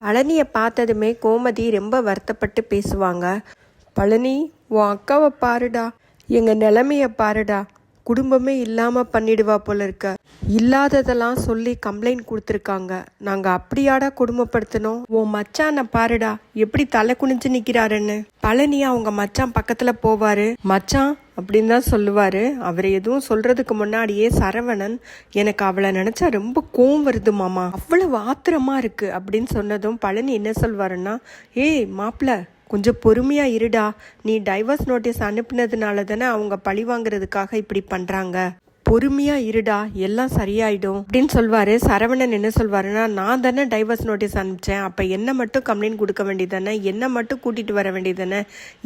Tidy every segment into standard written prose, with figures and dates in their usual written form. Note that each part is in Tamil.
பழனியை பார்த்ததுமே கோமதி ரொம்ப வருத்தப்பட்டு பேசுவாங்க. பழனி, உன் அக்காவை பாருடா, எங்கள் நிலைமையை பாருடா, குடும்பமே இல்லாமல் பண்ணிடுவா போல இருக்க. இல்லாததெல்லாம் சொல்லி கம்ப்ளைண்ட் கொடுத்துருக்காங்க. நாங்கள் அப்படியாடா குடும்பப்படுத்தணும். உன் மச்சானை பாருடா, எப்படி தலை குனிஞ்சு நிற்கிறாருன்னு. பழனி அவங்க மச்சான் பக்கத்தில் போவார். மச்சான் அப்படின்னு தான் சொல்லுவார். அவர் எதுவும் சொல்கிறதுக்கு முன்னாடியே சரவணன், எனக்கு அவளை நினச்சா ரொம்ப கோவம் வருது மாமா, அவ்வளவு ஆத்திரமாக இருக்குது அப்படின்னு சொன்னதும் பழனி என்ன சொல்வாருன்னா, ஏய் மாப்பிள்ள, கொஞ்சம் பொறுமையாக இருடா, நீ டைவர்ஸ் நோட்டீஸ் அனுப்பினதுனால தானே அவங்க பழி வாங்குறதுக்காக இப்படி பண்ணுறாங்க, பொறுமையாக இருடா, எல்லாம் சரியாயிடும் அப்படின்னு சொல்வார். சரவணன் என்ன சொல்வாருன்னா, நான் தானே டைவர்ஸ் நோட்டீஸ் அனுப்பிச்சேன், அப்போ என்ன மட்டும் கம்ப்ளைண்ட் கொடுக்க வேண்டியதானே, என்ன மட்டும் கூட்டிகிட்டு வர வேண்டியதானே,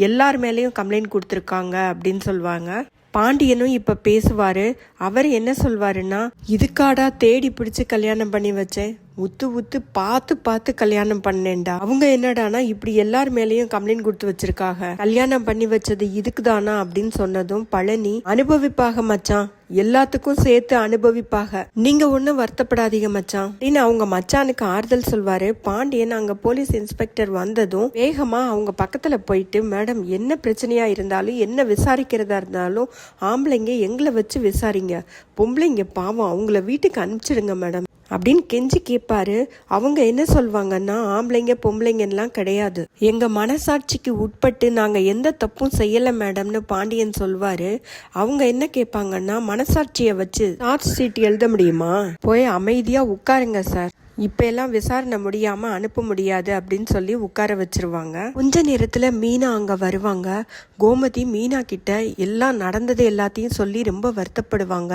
எல்லார் மேலேயும் கம்ப்ளைண்ட் கொடுத்துருக்காங்க அப்படின்னு சொல்லுவாங்க. பாண்டியனும் இப்போ பேசுவார். அவர் என்ன சொல்வாருன்னா, இதுக்காடா தேடி பிடிச்சி கல்யாணம் பண்ணி வச்சேன், உத்து உத்து பார்த்து பார்த்து கல்யாணம் பண்ணேன்டா. அவங்க என்னடானா இப்படி எல்லார் மேலேயும் கம்ப்ளைண்ட் கொடுத்து வச்சிருக்காங்க, கல்யாணம் பண்ணி வச்சது இதுக்கு தானா அப்படின்னு சொன்னதும் பழனி, அனுபவிப்பாக மச்சான், எல்லாத்துக்கும் சேர்த்து அனுபவிப்பாக, நீங்க ஒன்றும் வருத்தப்படாதீங்க மச்சான் அப்படின்னு அவங்க மச்சானுக்கு ஆறுதல் சொல்வாரு. பாண்டியன் அங்க போலீஸ் இன்ஸ்பெக்டர் வந்ததும் வேகமா அவங்க பக்கத்துல போயிட்டு, மேடம், என்ன பிரச்சனையா இருந்தாலும் என்ன விசாரிக்கிறதா இருந்தாலும் ஆம்பளைங்க எங்களை வச்சு விசாரிங்க, பொம்பளைங்க பாவம் அவங்கள வீட்டுக்கு அனுப்பிச்சிடுங்க மேடம் அப்படின்னு கெஞ்சி கேட்பாரு. அவங்க என்ன சொல்வாங்கன்னா, ஆம்பளைங்க பொம்பளைங்கலாம் கிடையாது, எங்க மனசாட்சிக்கு உட்பட்டு நாங்க எந்த தப்பும் செய்யல மேடம்னு பாண்டியன் சொல்வாரு. அவங்க என்ன கேட்பாங்கன்னா, மனசாட்சியை வச்சு சார்ஜ் ஷீட் எழுத முடியுமா, போய் அமைதியா உட்காருங்க சார், இப்ப எல்லாம் விசாரணை முடியாம அனுப்ப முடியாது அப்படின்னு சொல்லி உட்கார வச்சிருவாங்க. கொஞ்ச நேரத்துல மீனா அங்க வருவாங்க. கோமதி மீனா கிட்ட எல்லாம் நடந்தது எல்லாத்தையும் சொல்லி ரொம்ப வருத்தப்படுவாங்க.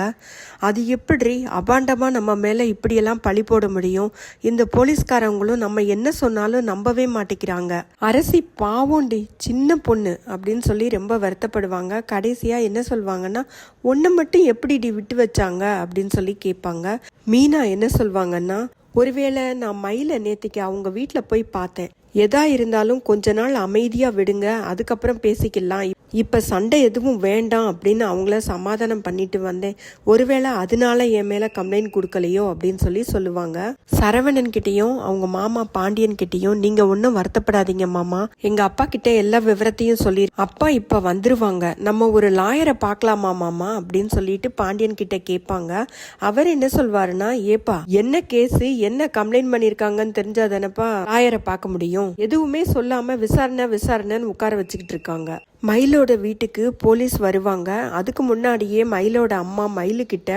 அது எப்படி அபாண்டமா நம்ம மேல இப்படியெல்லாம் பழி போட முடியும், இந்த போலீஸ்காரங்களும் நம்ம என்ன சொன்னாலும் நம்பவே மாட்டேங்கிறாங்க, அரசி பாவோண்டி, சின்ன பொண்ணு அப்படின்னு சொல்லி ரொம்ப வருத்தப்படுவாங்க. கடைசியா என்ன சொல்வாங்கன்னா, ஒன்ன மட்டும் எப்படி விட்டு வச்சாங்க அப்படின்னு சொல்லி கேட்பாங்க. மீனா என்ன சொல்வாங்கன்னா, ஒருவேளை நான் மயில நேத்திக்கு அவங்க வீட்டில் போய் பார்த்தேன், எதா இருந்தாலும் கொஞ்ச நாள் அமைதியா விடுங்க, அதுக்கப்புறம் பேசிக்கலாம், இப்ப சண்டை எதுவும் வேண்டாம் அப்படின்னு அவங்கள சமாதானம் பண்ணிட்டு வந்தேன், ஒருவேளை அதனால என் மேல கம்ப்ளைண்ட் கொடுக்கலையோ அப்படின்னு சொல்லி சொல்லுவாங்க. சரவணன் கிட்டையும் அவங்க மாமா பாண்டியன் கிட்டையும், நீங்க ஒன்னும் வருத்தப்படாதீங்க மாமா, எங்க அப்பா கிட்ட எல்லா விவரத்தையும் சொல்லி, அப்பா இப்ப வந்துருவாங்க, நம்ம ஒரு லாயரை பார்க்கலாமா மாமா அப்படின்னு சொல்லிட்டு பாண்டியன் கிட்ட கேட்பாங்க. அவர் என்ன சொல்வாருன்னா, ஏப்பா என்ன கேஸ், என்ன கம்ப்ளைண்ட் பண்ணிருக்காங்கன்னு தெரிஞ்சாதானப்பா லாயரை பார்க்க முடியும், எதுவுமே சொல்லாம விசாரணைன்னு உட்கார வச்சுக்கிட்டு இருக்காங்க. மயிலோட வீட்டுக்கு போலீஸ் வருவாங்க. அதுக்கு முன்னாடியே மயிலோட அம்மா மயிலுக்கிட்ட,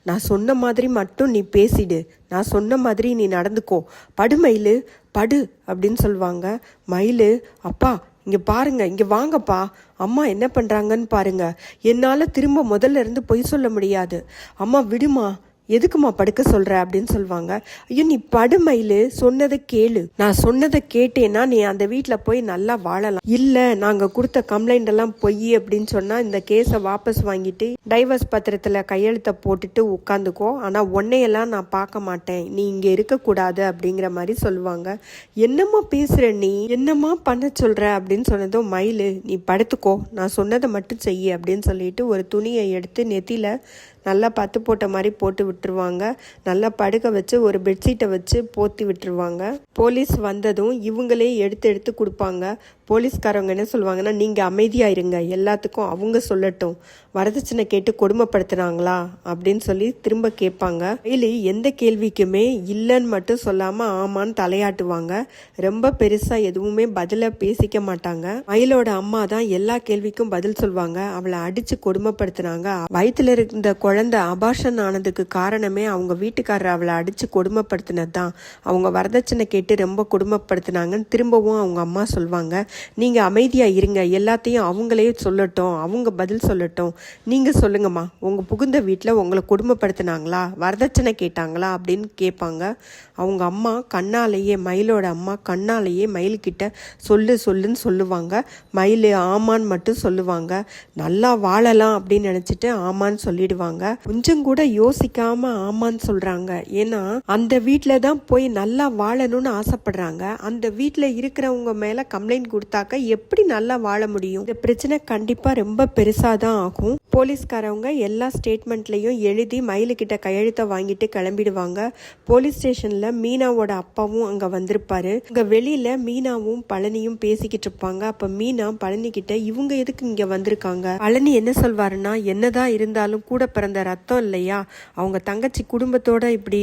நான் சொன்ன மாதிரி மட்டும் நீ பேசிடு, நான் சொன்ன மாதிரி நீ நடந்துக்கோ, படு மயிலு படு அப்படின்னு சொல்லுவாங்க. மயிலு, அப்பா இங்க பாருங்க, இங்க வாங்கப்பா, அம்மா என்ன பண்றாங்கன்னு பாருங்க, என்னால திரும்ப முதல்ல இருந்து பொய் சொல்ல முடியாது, அம்மா விடுமா, எதுக்குமா படுக்க சொல்ற அப்படின்னு சொல்லுவாங்க. ஐயோ நீ படுமையிலு, சொன்னதை கேளு, நான் சொன்னதை கேட்டேன்னா நீ அந்த வீட்டில் போய் நல்லா வாழலாம், இல்ல நாங்க கொடுத்த கம்ப்ளைண்ட் எல்லாம் பொய் அப்படின்னு சொன்னா இந்த கேஸை வாபஸ் வாங்கிட்டு டைவர்ஸ் பத்திரத்துல கையெழுத்த போட்டுட்டு உட்காந்துக்கோ, ஆனா உன்னையெல்லாம் நான் பார்க்க மாட்டேன், நீ இங்க இருக்கக்கூடாது அப்படிங்கிற மாதிரி சொல்லுவாங்க. என்னம்மா பேசுற நீ, என்னம்மா பண்ண சொல்ற அப்படின்னு சொன்னதும் மயிலு, நீ படுத்துக்கோ, நான் சொன்னதை மட்டும் செய்ய அப்படின்னு சொல்லிட்டு ஒரு துணியை எடுத்து நெத்தியில நல்லா பத்து போட்ட மாதிரி போட்டு விட்டுருவாங்க. நல்லா படுக்க வச்சு ஒரு பெட்ஷீட்டை வச்சு போத்தி விட்டுருவாங்க. போலீஸ் வந்ததும் இவங்களே எடுத்து கொடுப்பாங்க. போலீஸ்காரவங்க என்ன சொல்லுவாங்கன்னா, நீங்கள் அமைதியாக இருங்க, எல்லாத்துக்கும் அவங்க சொல்லட்டும், வரதட்சணை கேட்டு கொடுமைப்படுத்துனாங்களா அப்படின்னு சொல்லி திரும்ப கேட்பாங்க. மயிலு எந்த கேள்விக்குமே இல்லைன்னு மட்டும் சொல்லாமல் ஆமான்னு தலையாட்டுவாங்க. ரொம்ப பெருசாக எதுவுமே பதில பேசிக்க மாட்டாங்க. மயிலோட அம்மா தான் எல்லா கேள்விக்கும் பதில் சொல்லுவாங்க. அவளை அடித்து கொடுமைப்படுத்துனாங்க, வயிற்றுல இருந்த குழந்தை அபார்ஷன் ஆனதுக்கு காரணமே அவங்க வீட்டுக்காரர் அவளை அடித்து கொடுமைப்படுத்தினது தான், அவங்க வரதட்சணை கேட்டு ரொம்ப கொடுமைப்படுத்தினாங்கன்னு திரும்பவும் அவங்க அம்மா சொல்லுவாங்க. நீங்கள் அமைதியாக இருங்க, எல்லாத்தையும் அவங்களே சொல்லட்டும், அவங்க பதில் சொல்லட்டும், நீங்கள் சொல்லுங்கம்மா, உங்கள் புகுந்த வீட்டில் உங்களை கொடுமைப்படுத்தினாங்களா, வரதட்சணை கேட்டாங்களா அப்படின்னு கேட்பாங்க. அவங்க அம்மா கண்ணாலேயே, மயிலோட அம்மா கண்ணாலேயே மயில்கிட்ட சொல்லுன்னு சொல்லுவாங்க. மயில் ஆமான்னு மட்டும் சொல்லுவாங்க. நல்லா வாழலாம் அப்படின்னு நினச்சிட்டு ஆமான்னு சொல்லிடுவாங்க. கொஞ்சம் கூட யோசிக்காம ஆமான்னு சொல்றாங்க. ஏன்னா அந்த வீட்டுல தான் போய் நல்லா வாழணும்னு ஆசைப்படுறாங்க. அந்த வீட்டுல இருக்கிறவங்க மேல கம்ப்ளைண்ட் கொடுத்தாக்க எப்படி நல்லா வாழ முடியும்? இந்த பிரச்சனை கண்டிப்பா ரொம்ப பெருசாதான் ஆகும். போலீஸ்காரவங்க எல்லா ஸ்டேட்மெண்ட்லயும் எழுதி மயிலுக்கிட்ட கையெழுத்த வாங்கிட்டு கிளம்பிடுவாங்க. போலீஸ் ஸ்டேஷன்ல மீனாவோட அப்பாவும் அங்க வந்திருப்பாரு. அங்க வெளியில மீனாவும் பழனியும் பேசிக்கிட்டு இருப்பாங்க. அப்ப மீனா பழனி கிட்ட இவங்க எதுக்கு இங்க வந்திருக்காங்க? பழனி என்ன சொல்வாருன்னா, என்னதான் இருந்தாலும் கூட பிறந்த ரத்தம் இல்லையா, அவங்க தங்கச்சி குடும்பத்தோட இப்படி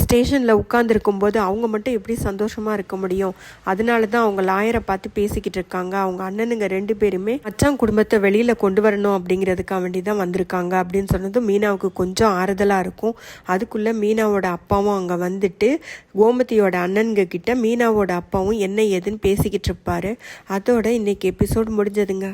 ஸ்டேஷனில் உட்காந்துருக்கும் போது அவங்க மட்டும் எப்படி சந்தோஷமாக இருக்க முடியும்? அதனால தான் அவங்க லாயரை பார்த்து பேசிக்கிட்டு இருக்காங்க. அவங்க அண்ணனுங்க 2 பேருமே மச்சான் குடும்பத்தை வெளியில் கொண்டு வரணும் அப்படிங்கிறதுக்காக வேண்டி தான் வந்திருக்காங்க அப்படின்னு சொன்னதும் மீனாவுக்கு கொஞ்சம் ஆறுதலாக இருக்கும். அதுக்குள்ளே மீனாவோட அப்பாவும் அங்கே வந்துட்டு கோமதியோட அண்ணனுங்க கிட்ட மீனாவோட அப்பாவும் என்ன ஏதுன்னு பேசிக்கிட்டு இருப்பாரு. அதோட இன்னைக்கு எபிசோட் முடிஞ்சதுங்க.